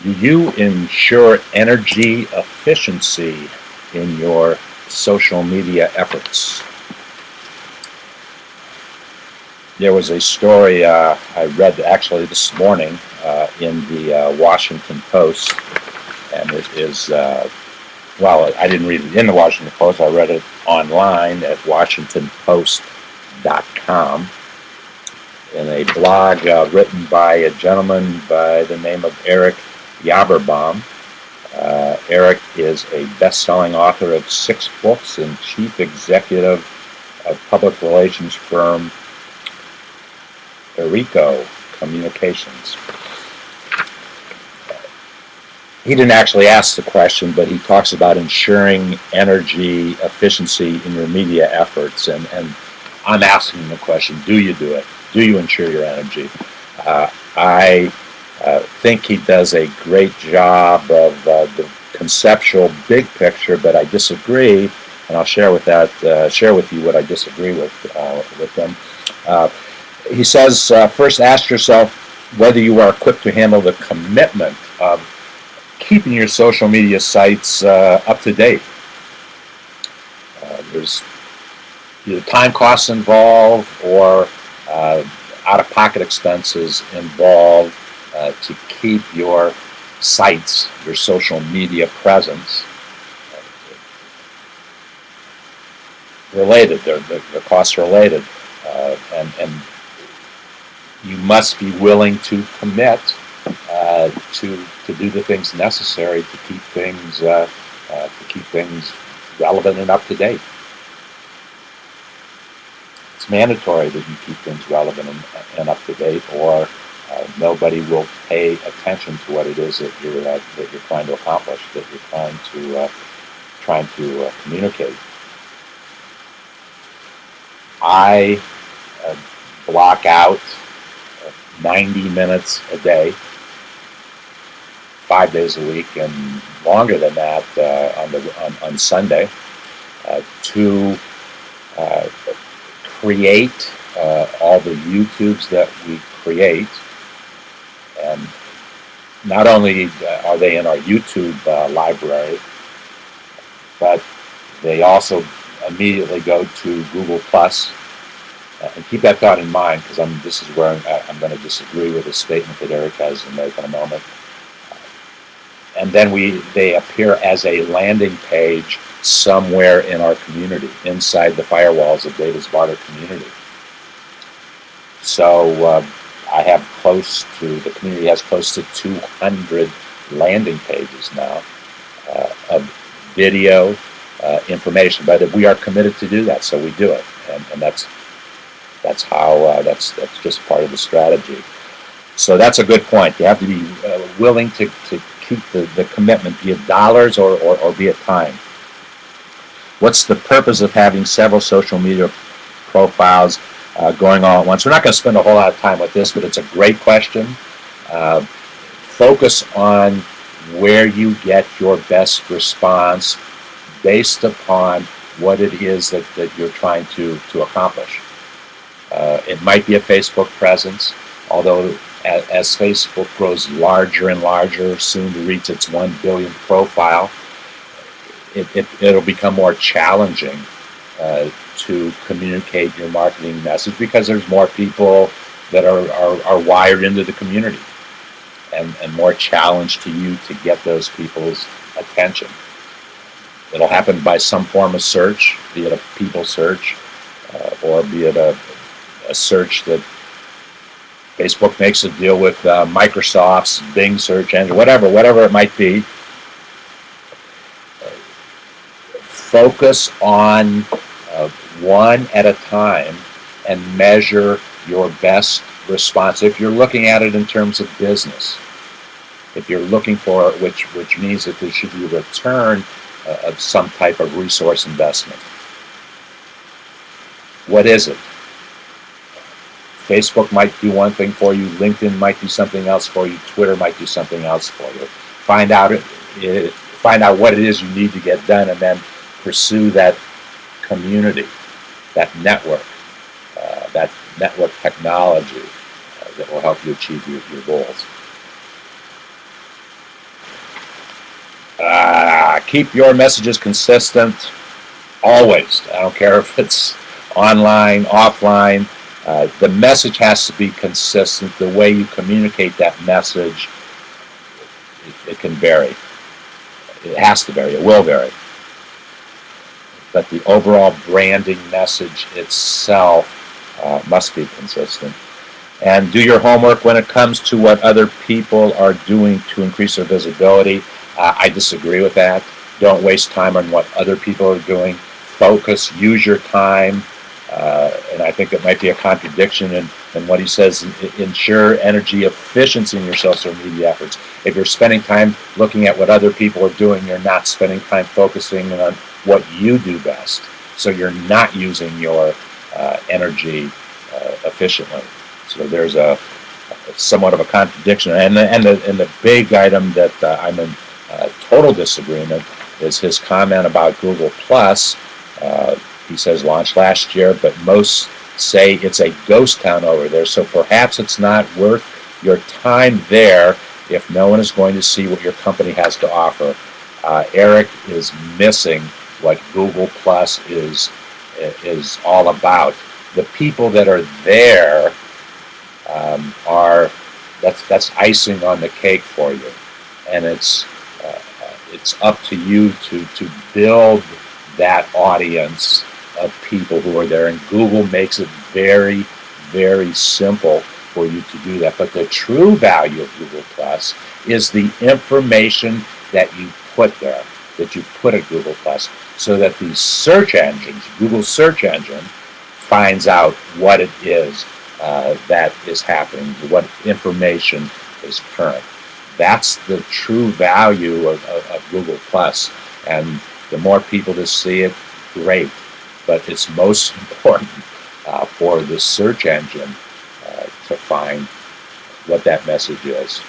Do you ensure energy efficiency in your social media efforts? There was a story I read actually this morning in the Washington Post, and it is, well, I didn't read it in the Washington Post, I read it online at WashingtonPost.com in a blog written by a gentleman by the name of Eric Yaverbaum. Eric is a best-selling author of 6 books and chief executive of public relations firm Rico Communications. He didn't actually ask the question, but he talks about ensuring energy efficiency in your media efforts, and I'm asking the question, do you do it? Do you ensure your energy? I think he does a great job of the conceptual big picture, but I disagree, and I'll share with you what I disagree with him. He says, first ask yourself whether you are equipped to handle the commitment of keeping your social media sites up to date. There's either time costs involved or out-of-pocket expenses involved to keep your sites, your social media presence related. They're costs related, and you must be willing to commit to do the things necessary to keep things relevant and up to date. It's mandatory that you keep things relevant and up to date, or nobody will pay attention to what it is that you're trying to accomplish, that you're trying to communicate. I block out 90 minutes a day, 5 days a week, and longer than that on Sunday, to create all the YouTubes that we create. And not only are they in our YouTube library, but they also immediately go to Google Plus. And keep that thought in mind, because this is where I'm going to disagree with a statement that Eric has to make in a moment. And then they appear as a landing page somewhere in our community, inside the firewalls of David's Barter community. So the community has close to 200 landing pages now of video information. But we are committed to do that, so we do it, and that's just part of the strategy. So that's a good point. You have to be willing to keep the commitment, be it dollars or be it time. What's the purpose of having several social media profiles going all at once? We're not going to spend a whole lot of time with this, but it's a great question. Focus on where you get your best response based upon what it is that you're trying to accomplish. It might be a Facebook presence, although as Facebook grows larger and larger, soon to reach its 1 billion profile, it'll become more challenging to communicate your marketing message, because there's more people that are wired into the community, and more challenge to you to get those people's attention. It'll happen by some form of search, be it a people search, or be it a search that Facebook makes a deal with Microsoft's Bing search engine, whatever it might be. Focus on one at a time and measure your best response. If you're looking at it in terms of business, if you're looking for it, which means that there should be a return of some type of resource investment. What is it? Facebook might do one thing for you, LinkedIn might do something else for you, Twitter might do something else for you. Find out what it is you need to get done, and then pursue that community, that network technology that will help you achieve your goals. Keep your messages consistent always. I don't care if it's online, offline. The message has to be consistent. The way you communicate that message, it can vary. It has to vary. It will vary. But the overall branding message itself must be consistent. And do your homework when it comes to what other people are doing to increase their visibility. I disagree with that. Don't waste time on what other people are doing. Focus, use your time. And I think it might be a contradiction in what he says. Ensure energy efficiency in your social media efforts. If you're spending time looking at what other people are doing, you're not spending time focusing on what you do best. So you're not using your energy efficiently. So there's somewhat of a contradiction. And the big item that I'm in total disagreement is his comment about Google Plus. He says launched last year, but most say it's a ghost town over there. So perhaps it's not worth your time there if no one is going to see what your company has to offer. Eric is missing what Google Plus is all about. The people that are there that's icing on the cake for you, and it's up to you to build that audience of people who are there, and Google makes it very, very simple for you to do that. But the true value of Google Plus is the information that you put there, that you put at Google Plus, so that the search engines, Google search engine, finds out what it is that is happening, what information is current. That's the true value of Google Plus, and the more people that see it, great. But it's most important for the search engine to find what that message is.